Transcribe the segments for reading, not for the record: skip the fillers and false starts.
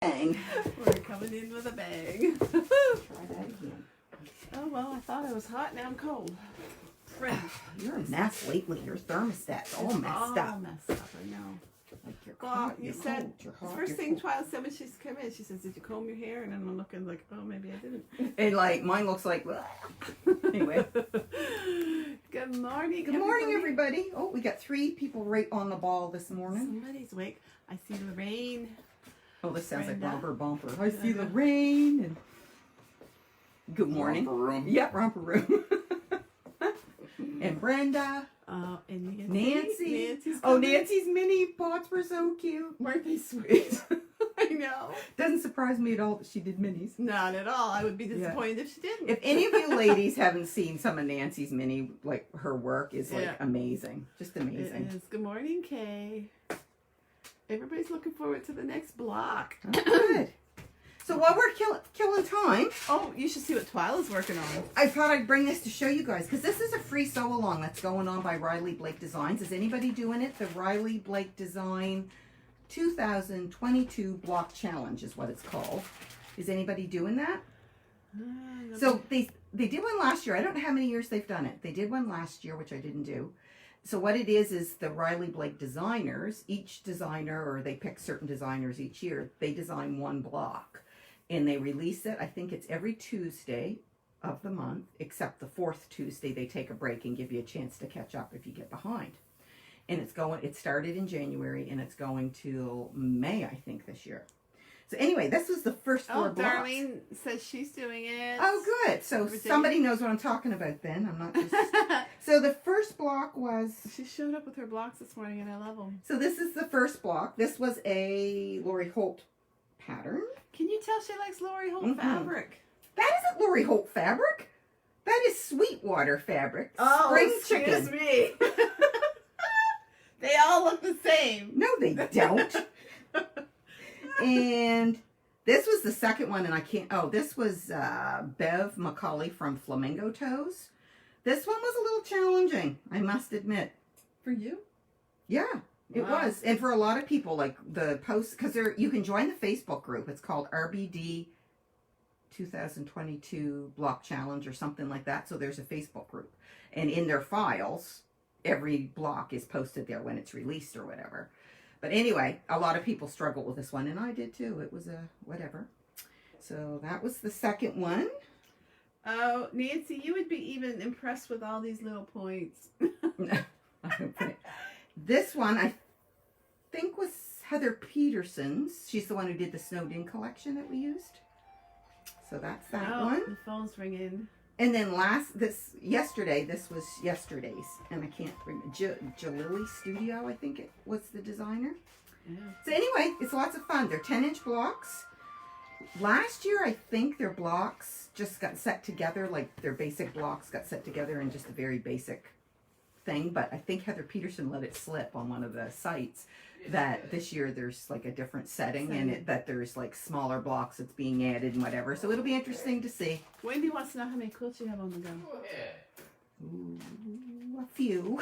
bang. We're coming in with a bang. Try that again. Oh, well, I thought it was hot. Now I'm cold. You're a mess lately. Your thermostat's all messed up. All messed up, I know. Like you're Well, hot, you you're said, cold, you're hot, first you're thing cold. Twyla said when she's come in, she says, did you comb your hair? And then I'm looking like, oh, maybe I didn't. And like, mine looks like, anyway. Good morning, Good morning, everybody. Oh, we got 3 people right on the ball this morning. Somebody's awake. I see Lorraine. Oh, this sounds Brenda. like Romper Bumper. I see the rain. And good morning. Romper room. Yep, Romper Room. And Brenda. And Nancy. Nancy's Oh, coming. Nancy's mini pots were so cute. Weren't they sweet? I know. Doesn't surprise me at all that she did minis. Not at all. I would be disappointed if she didn't. If any of you ladies haven't seen some of Nancy's mini, like her work is like Yeah. amazing. Just amazing. It is. Good morning, Kay. Everybody's looking forward to the next block. Oh, good. So while we're killing time, Oh, you should see what Twyla's working on. I thought I'd bring this to show you guys because this is a free sew along that's going on by Riley Blake Designs. Is anybody doing it? The Riley Blake Design 2022 Block Challenge is what it's called. Is anybody doing that? So they did one last year. I don't know how many years they've done it. They did one last year, which I didn't do. So what it is the Riley Blake designers, each designer, or they pick certain designers each year, they design one block. And they release it, I think it's every Tuesday of the month, except the 4th Tuesday they take a break and give you a chance to catch up if you get behind. And it started in January and it's going till May, I think, this year. So anyway, this was the first 4 blocks. Darlene says she's doing it. Oh, good. So somebody knows what I'm talking about then. I'm not just... So the first block was... She showed up with her blocks this morning and I love them. So this is the first block. This was a Lori Holt pattern. Can you tell she likes Lori Holt fabric? That isn't Lori Holt fabric. That is Sweetwater fabric. Oh, Spring excuse chicken. me. They all look the same. No, they don't. And this was the second one, and I can't... Oh, this was Bev McCauley from Flamingo Toes. This one was a little challenging, I must admit. For you? Yeah, it Wow. was. And for a lot of people, like the posts, because you can join the Facebook group. It's called RBD 2022 Block Challenge or something like that. So there's a Facebook group. And in their files, every block is posted there when it's released or whatever. But anyway, a lot of people struggled with this one, and I did too. It was a whatever. So that was the second one. Oh, Nancy, you would be even impressed with all these little points. This one, I think, was Heather Peterson's. She's the one who did the Snowed In collection that we used. So that's that one. The phone's ringing. And then yesterday, this was yesterday's, and I can't remember, Jalili Studio, I think it was the designer. Yeah. So anyway, it's lots of fun. They're 10-inch blocks. Last year, I think their blocks just got set together, like their basic blocks got set together in just a very basic thing, but I think Heather Peterson let it slip on one of the sites that this year there's like a different setting and that there's like smaller blocks that's being added and whatever. So it'll be interesting to see. Wendy wants to know how many quilts you have on the go. Ooh, a few.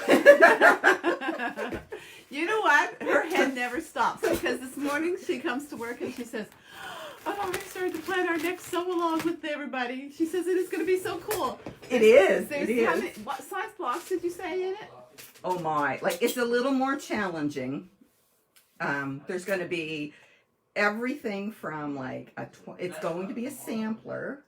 You know what? Her head never stops because this morning she comes to work and she says, I've already started to plan our next sew along with everybody. She says it is going to be so cool. It is. There's It how is. many, what size blocks did you say in it? Oh my, like it's a little more challenging. There's going to be everything from like it's going to be a sampler,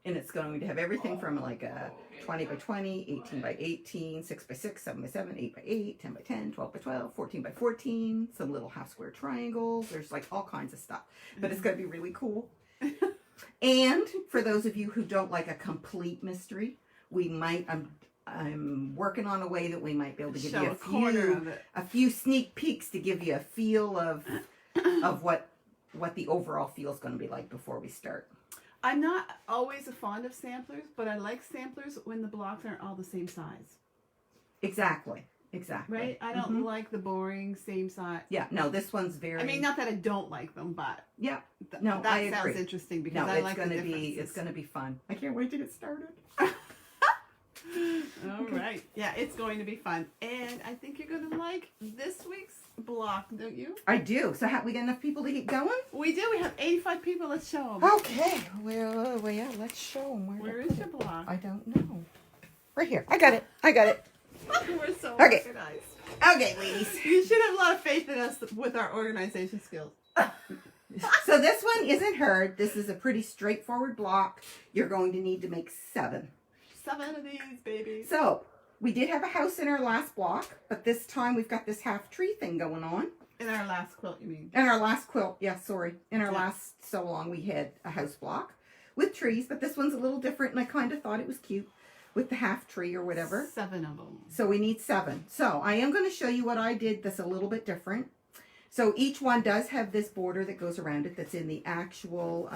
and it's going to have everything from like a 20 by 20, 18 by 18, 6 by 6, 7 by 7, 8 by 8, 10 by 10, 12 by 12, 14 by 14, some little half square triangles. There's like all kinds of stuff, but it's going to be really cool. And for those of you who don't like a complete mystery, we might, I'm working on a way that we might be able to give you a few sneak peeks to give you a feel of what the overall feel is going to be like before we start. I'm not always a fond of samplers, but I like samplers when the blocks aren't all the same size. Exactly. Right? I don't like the boring same size. Yeah, no, this one's very... I mean, not that I don't like them, but yeah, no, that I sounds agree. interesting because No, I like the it's differences. going to be fun. I can't wait to get started. All right. Yeah, it's going to be fun. And I think you're going to like this week's block, don't you? I do. So have we got enough people to get going? We do. We have 85 people. Let's show them. Okay. Well, yeah, let's show them. Where is your block? I don't know. Right here. I got it. I got it. We're so Okay. organized. Okay, ladies. You should have a lot of faith in us with our organization skills. So this one isn't hard. This is a pretty straightforward block. You're going to need to make 7. 7 of these, babies. So we did have a house in our last block, but this time we've got this half tree thing going on. In our last quilt, you mean? In our last quilt, yeah, sorry. In our last so long, we had a house block with trees, but this one's a little different, and I kind of thought it was cute with the half tree or whatever. 7 of them. So we need 7. So I am going to show you what I did that's a little bit different. So each one does have this border that goes around it that's in the actual,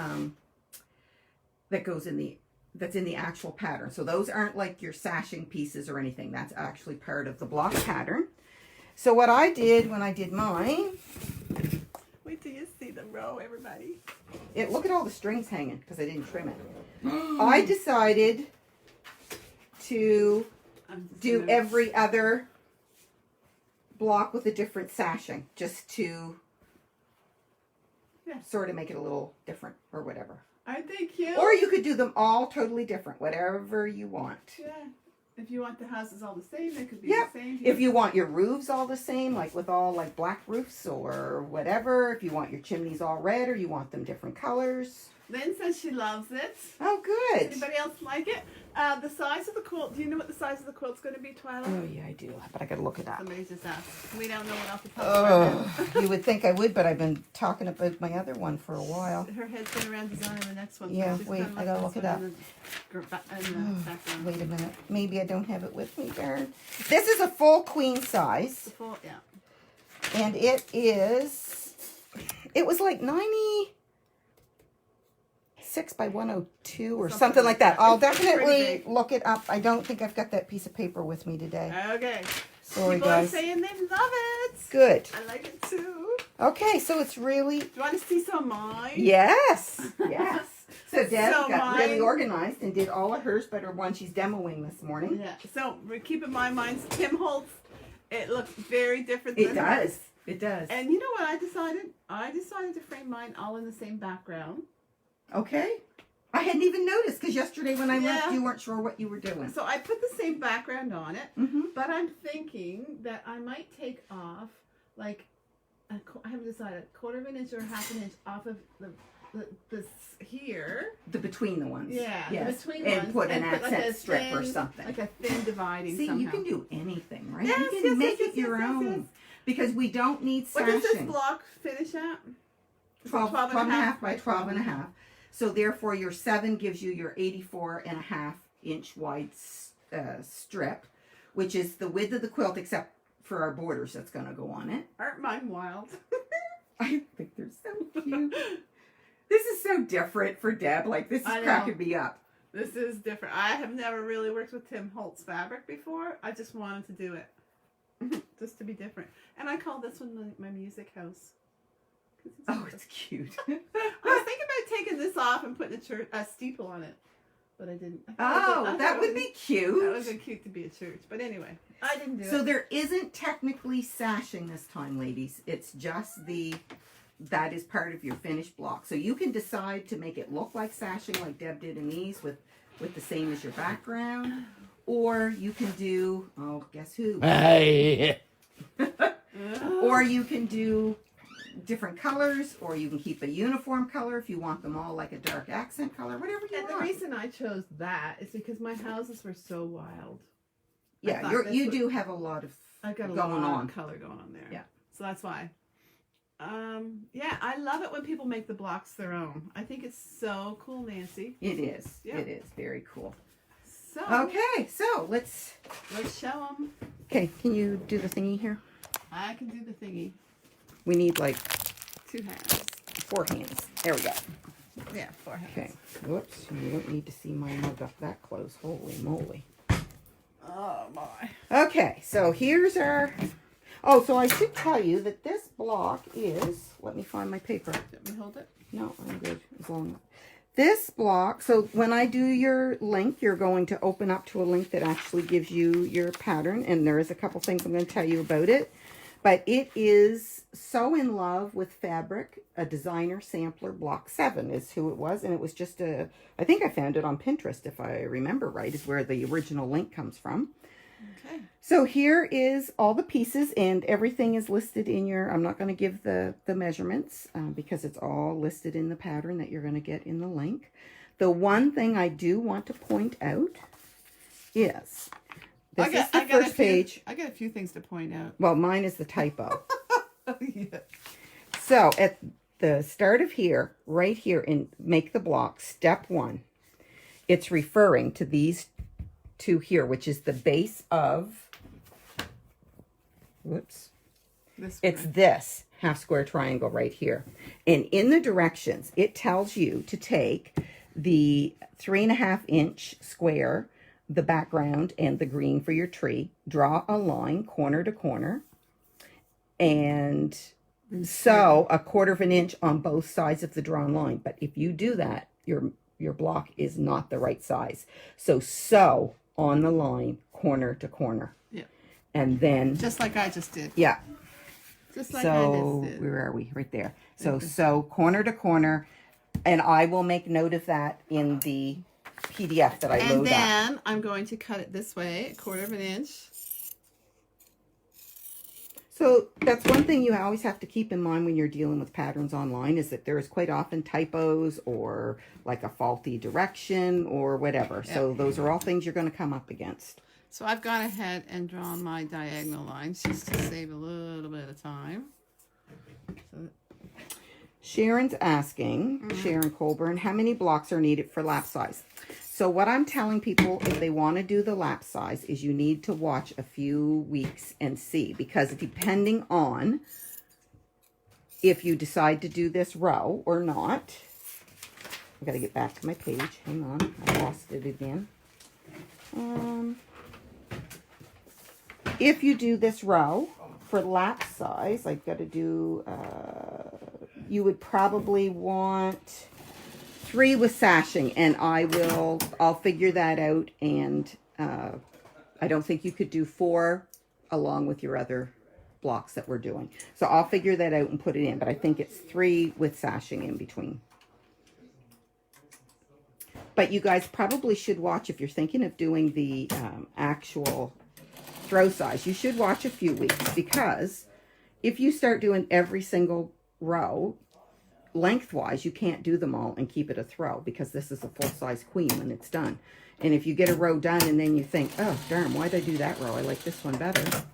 that's in the actual pattern. So those aren't like your sashing pieces or anything. That's actually part of the block pattern. So what I did when I did mine, Wait till you see the row, everybody. look at all the strings hanging because I didn't trim it. I decided to do every other block with a different sashing just to sort of make it a little different or whatever. Aren't they cute? Or you could do them all totally different, whatever you want. Yeah. If you want the houses all the same, they could be the same. If you want your roofs all the same, like with all like black roofs or whatever, if you want your chimneys all red or you want them different colors. Lynn says she loves it. Oh, good. Anybody else like it? The size of the quilt. Do you know what the size of the quilt's going to be, Twyla? Oh, yeah, I do. But I got to look it up. Somebody just asked. We don't know what off the top of our head. You would think I would, but I've been talking about my other one for a while. Her head's been around designing the next one. Yeah, She's wait, gonna I gotta this look it one up. in the background. Wait a minute. Maybe I don't have it with me, Darren. This is a full queen size. The full, yeah. And it was like 96 by 102 or something like that. I'll It's pretty definitely big. look it up. I don't think I've got that piece of paper with me today. Okay. Sorry, People guys. are saying they love it. Good. I like it too. Okay, so it's really... Do you want to see some of mine? Yes. Yes. So Deb So got really mine- organized and did all of hers, but her one she's demoing this morning. Yeah. So keep in mind, mine's Tim Holtz. It looks very different. It than hers. does. It does. And you know what I decided? I decided to frame mine all in the same background. Okay. I hadn't even noticed because yesterday when I left, Yeah. you weren't sure what you were doing. So I put the same background on it, Mm-hmm. but I'm thinking that I might take off like I haven't decided, a quarter of an inch or half an inch off of this here. The between the ones. Yeah, the Yes. between and ones. Put an and accent like a strip or thin- something. Like a thin dividing See, somehow. you can do anything, right? Yes, you can yes, make yes, it your yes, own. yes. Because we don't need What does this sashing. block finish at? 12 and a half by 12 and a half. So therefore your 7 gives you your 84 and a half inch wide strip, which is the width of the quilt except for our borders that's going to go on it. Aren't mine wild? I think they're so cute. This is so different for Deb. Like, this is I know. cracking me up. This is different. I have never really worked with Tim Holtz fabric before. I just wanted to do it. Just to be different. And I call this one my music house. Oh, it's cute. I was thinking about taking this off and putting a steeple on it, but I didn't. I thought that it would be cute. That would be cute to be a church. But anyway, I didn't do it. So there isn't technically sashing this time, ladies. It's just that is part of your finished block. So you can decide to make it look like sashing like Deb did in these with the same as your background. Or you can do, oh, guess who? Or you can do different colors, or you can keep a uniform color if you want them all like a dark accent color, whatever you And want. the reason I chose that is because my houses were so wild. Yeah, thought you this do have a lot of I've got a going lot on. of color going on there. Yeah. So that's why. Yeah, I love it when people make the blocks their own. I think it's so cool, Nancy. It is. Yeah. It is very cool. So Okay, so let's show them. Okay, can you do the thingy here? I can do the thingy. We need like 2 hands. 4 hands. There we go. Yeah, 4 hands. Okay. Whoops. You don't need to see my mug up that close. Holy moly. Oh my. Okay, so here's our... Oh, so I should tell you that this block is... Let me find my paper. Let me hold it. No, I'm good. As long... This block, so when I do your link, you're going to open up to a link that actually gives you your pattern, and there is a couple things I'm going to tell you about it. But it is So in Love with Fabric, a designer sampler, block 7 is who it was. And it was just I think I found it on Pinterest, if I remember right, is where the original link comes from. Okay. So here is all the pieces, and everything is listed in your, I'm not going to give the measurements because it's all listed in the pattern that you're going to get in the link. The one thing I do want to point out is, this is the first page. I got a few things to point out. Well, mine is the typo. Yeah. So at the start of here, right here in Make the Block, step 1, it's referring to these two here, which is the base of, whoops, it's this half square triangle right here. And in the directions, it tells you to take the 3.5 inch square, the background and the green for your tree, draw a line corner to corner, and sew 1/4 inch on both sides of the drawn line. But if you do that, your block is not the right size. So sew on the line corner to corner. Yeah. And then just like I just did. Yeah. Just like so I just did. Where are we? Right there. So sew corner to corner, and I will make note of that in the PDF that I load up. And then I'm going to cut it this way, 1/4 inch. So that's one thing you always have to keep in mind when you're dealing with patterns online, is that there is quite often typos or like a faulty direction or whatever. Yep. So those are all things you're going to come up against. So I've gone ahead and drawn my diagonal lines just to save a little bit of time. So Sharon's asking, Sharon Colburn, how many blocks are needed for lap size? So what I'm telling people, if they want to do the lap size, is you need to watch a few weeks and see, because depending on if you decide to do this row or not, I've got to get back to my page. Hang on, I lost it again. If you do this row for lap size, I've got to do, you would probably want 3 with sashing, and I'll figure that out, and I don't think you could do 4 along with your other blocks that we're doing. So I'll figure that out and put it in, but I think it's 3 with sashing in between. But you guys probably should watch, if you're thinking of doing the actual throw size, you should watch a few weeks, because if you start doing every single row, lengthwise, you can't do them all and keep it a throw, because this is a full-size queen when it's done. And if you get a row done and then you think, oh darn, why'd I do that row? I like this one better.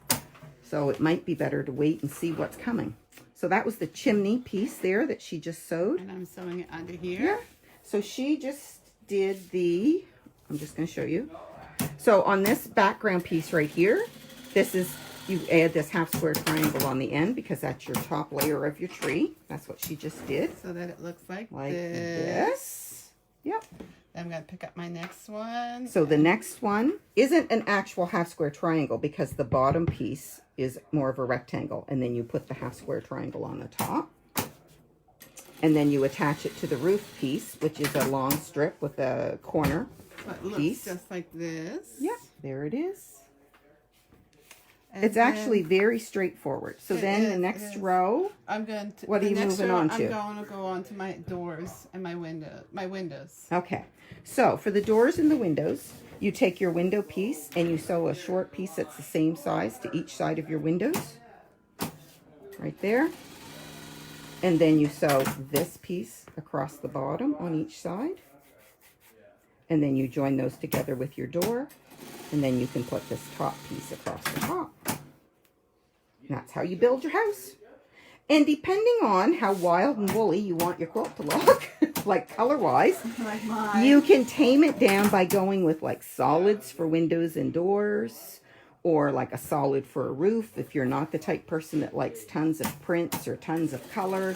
So it might be better to wait and see what's coming. So that was the chimney piece there that she just sewed. And I'm sewing it under here. Yeah. So she just did I'm just going to show you. So on this background piece right here, this is, you add this half square triangle on the end, because that's your top layer of your tree. That's what she just did. So that it looks like this. Yep. I'm going to pick up my next one. So the next one isn't an actual half square triangle, because the bottom piece is more of a rectangle. And then you put the half square triangle on the top. And then you attach it to the roof piece, which is a long strip with a corner piece. Just like this. Yep, there it is. And it's actually very straightforward. So then the next row, I'm going to. What are you moving on to? I'm going to go on to my doors and my windows. Okay. So for the doors and the windows, you take your window piece and you sew a short piece that's the same size to each side of your windows. Right there. And then you sew this piece across the bottom on each side. And then you join those together with your door. And then you can put this top piece across the top. And that's how you build your house. And depending on how wild and woolly you want your quilt to look, like color-wise, like mine, you can tame it down by going with like solids for windows and doors, or like a solid for a roof. If you're not the type person that likes tons of prints or tons of color,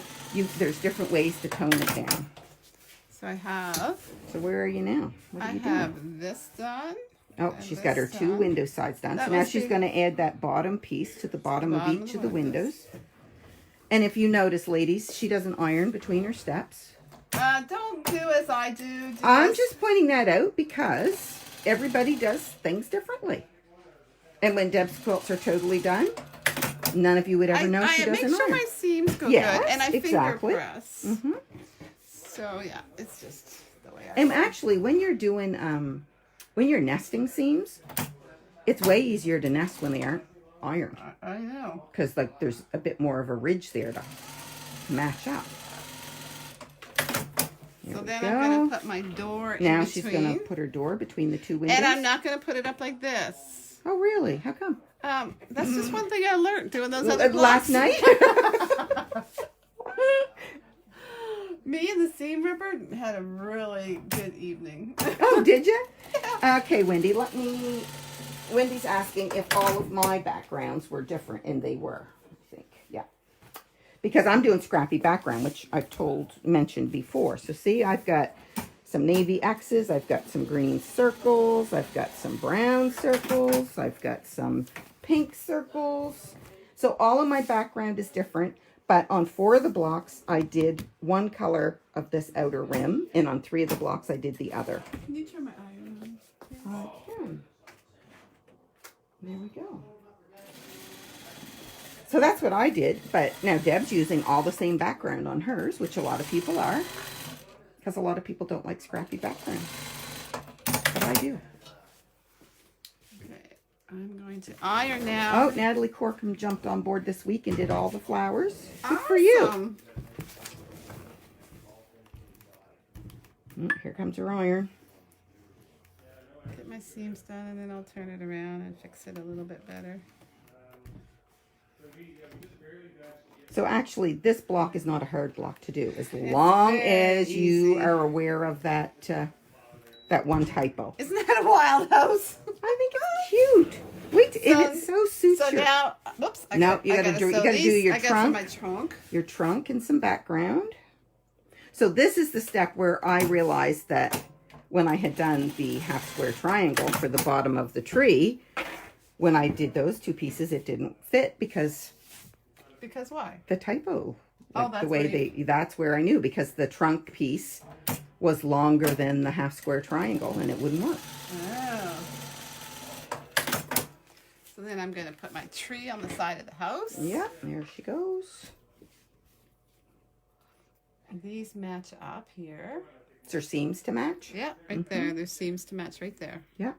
there's different ways to tone it down. So I have. So where are you now? What are you doing? Have this done. Oh, she's got her 2 window sides done. So now she's going to add that bottom piece to the bottom of each of the windows. And if you notice, ladies, she doesn't iron between her steps. Don't do as I do. I'm just pointing that out because everybody does things differently. And when Deb's quilts are totally done, none of you would ever know she doesn't make sure iron. my seams go Yes, good, and I exactly. finger press. Mm-hmm. So yeah, it's just the way I. And actually, when you're doing, when you're nesting seams, it's way easier to nest when they aren't ironed. I know. Because like there's a bit more of a ridge there to match up. So then I'm going to put my door in now between. she's going to put her door between the two windows. And I'm not going to put it up like this. Oh, really? How come? That's just one thing I learned doing those other last blocks. night? Me and the seam ripper had a really good evening. Oh, did you? Okay, Wendy, Wendy's asking if all of my backgrounds were different, and they were, I think. Yeah. Because I'm doing scrappy background, which I've mentioned before. So see, I've got some navy X's, I've got some green circles, I've got some brown circles, I've got some pink circles. So all of my background is different, but on 4 of the blocks, I did one color of this outer rim, and on 3 of the blocks, I did the other. Can you turn my iron on? I can. There we go. So that's what I did, but now Deb's using all the same background on hers, which a lot of people are, because a lot of people don't like scrappy background. But I do. Okay, I'm going to iron now. Oh, Natalie Corkum jumped on board this week and did all the flowers. Good for you. Here comes her iron. Get my seams done, and then I'll turn it around and fix it a little bit better. So actually, this block is not a hard block to do, as long as you are aware of that that one typo. Isn't that a wild house? I think it's cute. Wait, and it so suits so your... now, whoops. You gotta do your trunk. My trunk. Your trunk and some background. So this is the step where I realized that when I had done the half square triangle for the bottom of the tree, when I did those 2 pieces, it didn't fit because... Because why? The typo. Like that's the way that's where I knew, because the trunk piece was longer than the half square triangle and it wouldn't work. Oh. So then I'm going to put my tree on the side of the house. Yeah, there she goes. And these match up here. Is there seams to match? Yeah, right there. There's seams to match right there. Yeah.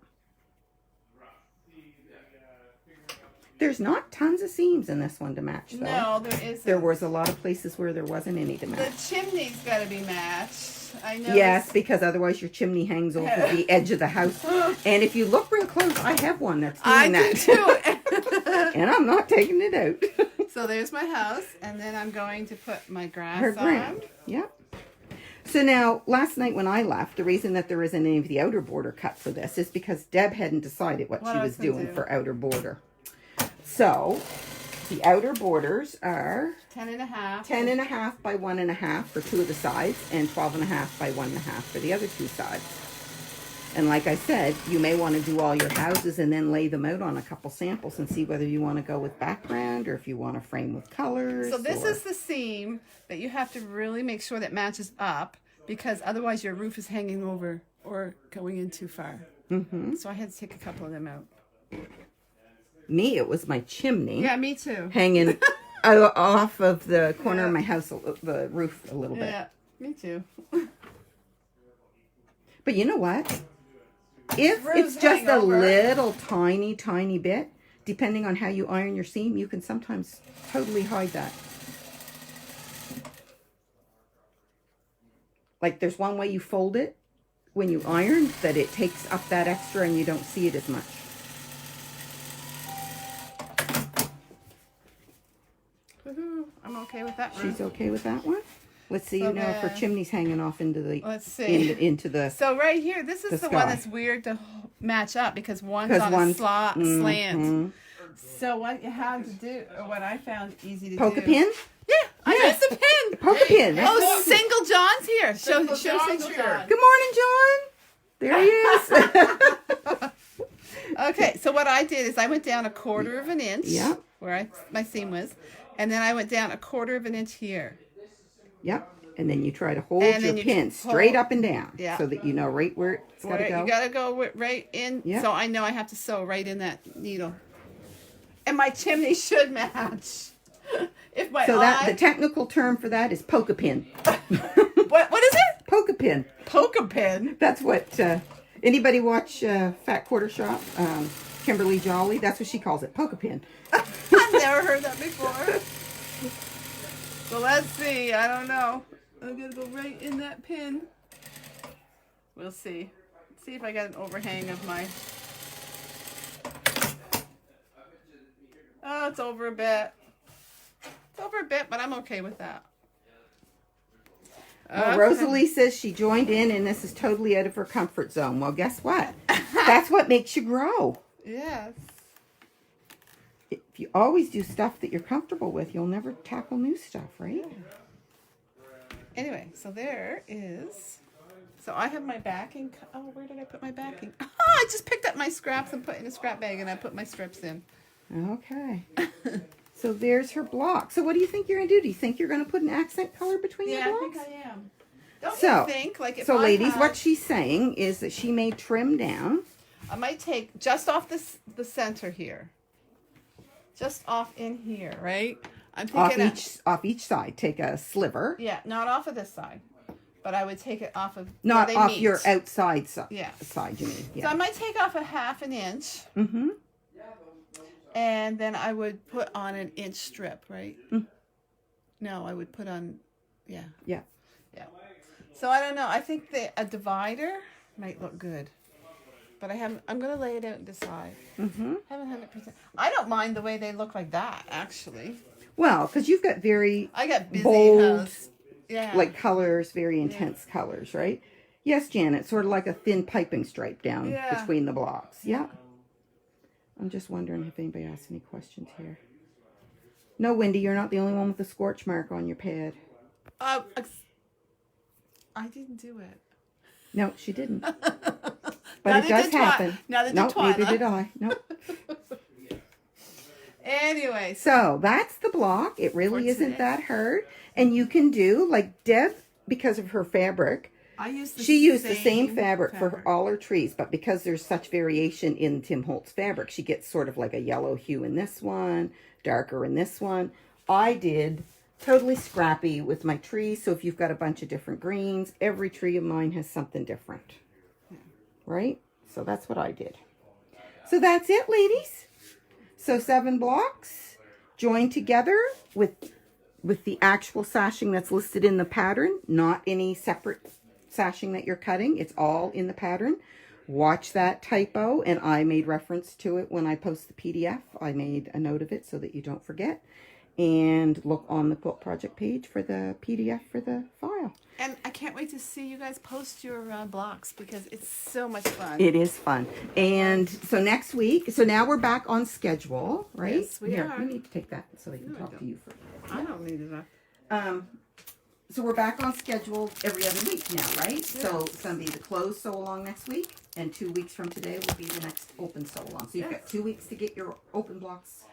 There's not tons of seams in this one to match, though. No, there isn't. There was a lot of places where there wasn't any to match. The chimney's got to be matched. I know. Yes, because otherwise your chimney hangs over the edge of the house. And if you look real close, I have one that's doing that. I do too. And I'm not taking it out. So there's my house, and then I'm going to put my grass on. Yeah. So now, last night when I left, the reason that there isn't any of the outer border cut for this is because Deb hadn't decided what she was doing for outer border. So, the outer borders are 10.5. 10.5 by 1.5 for 2 of the sides, and 12.5 by 1.5 for the other 2 sides. And like I said, you may want to do all your houses and then lay them out on a couple samples and see whether you want to go with background or if you want to frame with colors. So this is the seam that you have to really make sure that matches up, because otherwise your roof is hanging over or going in too far. Mm-hmm. So I had to take a couple of them out. Me, it was my chimney. Yeah, me too. Hanging off of the corner of my house, the roof a little bit. Yeah, me too. But you know what? If it's just a little tiny bit, depending on how you iron your seam, you can sometimes totally hide that. Like there's one way you fold it when you iron that it takes up that extra and you don't see it as much. I'm okay with that one. She's okay with that one? Let's see, you know, if her chimney's hanging off into the... Let's see. Into the... So right here, this is the one that's weird to match up because one's on a slant. So what you have to do, or what I found easy to do... Poke a pin? Yeah, I used the pin. Poke a pin. Oh, Single John's here. Show Single John. Good morning, John. There he is. Okay, so what I did is I went down 1/4 of an inch. Yeah. Where my seam was. And then I went down 1/4 of an inch here. Yep. and then you try to hold And your then you pin pull. straight up and down, Yeah. so that you know right where it's got to go. You gotta go right in. Yeah. So I know I have to sew right in that needle. And my chimney should match. If my So that the technical term for that is poke a pin. what is it? Poke a pin. Poke a pin. That's what anybody watch Fat Quarter Shop? Kimberly Jolly. That's what she calls it. Poke a pin. I've never heard that before. So let's see. I don't know. I'm gonna go right in that pin. We'll see. See if I got an overhang of my. Oh, it's over a bit. It's over a bit, but I'm okay with that. Well, Okay. Rosalie says she joined in and this is totally out of her comfort zone. Well, guess what? That's what makes you grow. Yes. If you always do stuff that you're comfortable with, you'll never tackle new stuff, right? Anyway, so there is. So I have my backing. Oh, where did I put my backing? Oh, I just picked up my scraps and put in a scrap bag, and I put my strips in. Okay. So there's her block. So what do you think you're going to do? Do you think you're going to put an accent color between your Yeah, I blocks? think I am. Don't So- you think? Like if So I ladies, had- what she's saying is that she may trim down. I might take just off the center here. Just off in here, right? I'm thinking Off each side. Take a sliver. yeah, not off of this side. But I would take it off of Not where they off meet. your outside Yeah. side, you mean. So Yeah. I might take off a 1/2 inch. Mm-hmm. And then I would put on an inch strip, right? Mm. No, I would put on, yeah. Yeah. Yeah. So I don't know. I think a divider might look good. But I'm going to lay it out and decide. Mm-hmm. I haven't 100%. I don't mind the way they look like that, actually. Well, because you've got very I got busy bold, house. Yeah. like colors, very intense colors, right? Yes, Janet, sort of like a thin piping stripe down Yeah. between the blocks. Yeah. I'm just wondering if anybody has any questions here. No, Wendy, you're not the only one with a scorch mark on your pad. I didn't do it. No, she didn't. Now But that it does did twi- happen. now that did Nope, neither Twyla. did I. Nope. Anyway. So that's the block. It really For isn't today. that hard. And you can do, like Deb, because of her fabric, I used she used the same fabric for all her trees, but because there's such variation in Tim Holtz fabric, she gets sort of like a yellow hue in this one, darker in this one. I did totally scrappy with my trees, so if you've got a bunch of different greens, every tree of mine has something different. Right? So that's what I did. So that's it, ladies. So 7 blocks joined together with the actual sashing that's listed in the pattern, not any separate sashing that you're cutting. It's all in the pattern. Watch that typo, and I made reference to it when I post the PDF. I made a note of it so that you don't forget. And look on the Quilt Project page for the PDF for the file. And I can't wait to see you guys post your blocks because it's so much fun. It is fun. And so next week, so now we're back on schedule, right? Yes, we Here, are. you need to take that so they can No, I talk to don't. you first. I don't need it. So we're back on schedule every other week now, right? So it's going to be the closed sew along next week, and 2 weeks from today will be the next open sew along. So you've got 2 weeks to get your open blocks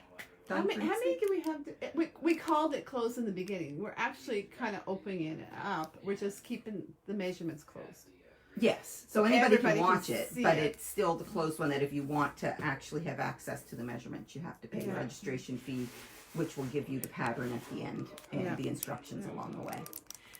done. How many Tracy. do we have? We called it closed in the beginning. We're actually kind of opening it up. We're just keeping the measurements closed. Yes. So anybody everybody can can watch it, see but it. it's still the closed one that if you want to actually have access to the measurements, you have to pay the Yeah. registration fee, which will give you the pattern at the end and Yeah. the instructions along the way.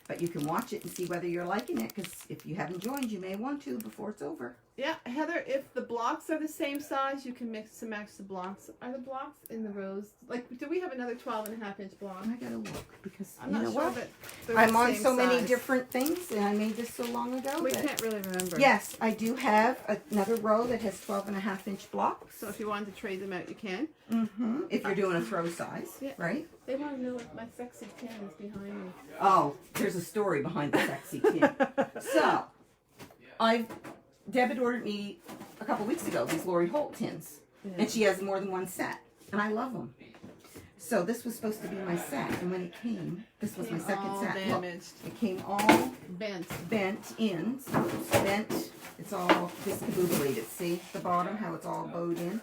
But you can watch it and see whether you're liking it, because if you haven't joined, you may want to before it's over. Yeah, Heather, if the blocks are the same size, you can mix and match the blocks. Are the blocks in the rows? Like, do we have another 12.5-inch block? I gotta look, because I'm you not know sure what? that they're I'm the on same so many size. different things, and I made this so long ago. We that- can't really remember. Yes, I do have another row that has 12.5-inch blocks. So if you wanted to trade them out, you can. Mm-hmm. If you're doing a throw size, Yeah. right? They want to know if my sexy tin is behind me. Oh, there's a story behind the sexy tin. So, Deb had ordered me a couple weeks ago these Lori Holt tins, and she has more than one set, and I love them. So this was supposed to be my set, and when it came, this was my second all set. Look, damaged. it came all Bent. bent in, so it's bent. It's all discombobulated. See the bottom, how it's all bowed in?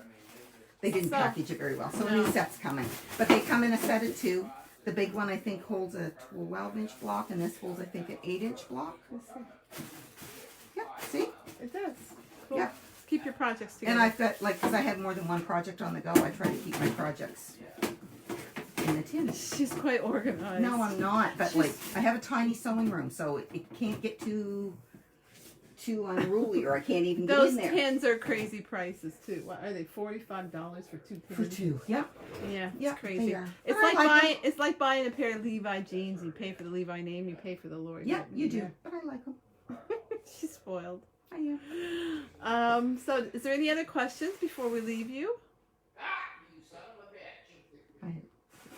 They didn't So- package it very well. So a No. new set's coming. But they come in a set of 2. The big one I think holds a 12-inch block, and this holds I think an 8-inch block. Yep. See? It does. Cool. Yep. Keep your projects together. And I've got, like, because I have more than one project on the go, I try to keep my projects in the tin. She's quite organized. No, I'm not. But like, I have a tiny sewing room, so it can't get too unruly, or I can't even get Those in there. tins are crazy prices too. What are they? $45 for 2 tins. For 2, yeah. Yeah, it's Yeah, crazy. they are. It's But I like like buying. It's like buying a pair of Levi jeans. You pay for the Levi name. You pay for the Lord. Yeah, you do. But I like them. She's spoiled. I am. So is there any other questions before we leave you?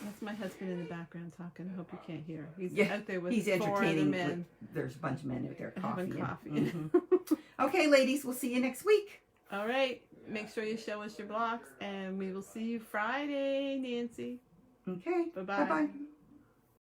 That's my husband in the background talking. I hope you can't hear. He's out there with he's 4 other entertaining. men. There's a bunch of men out there Having coffee. Mm-hmm. Okay, ladies, we'll see you next week. All right. Make sure you show us your blocks, and we will see you Friday, Nancy. Okay. Bye-bye. Bye-bye.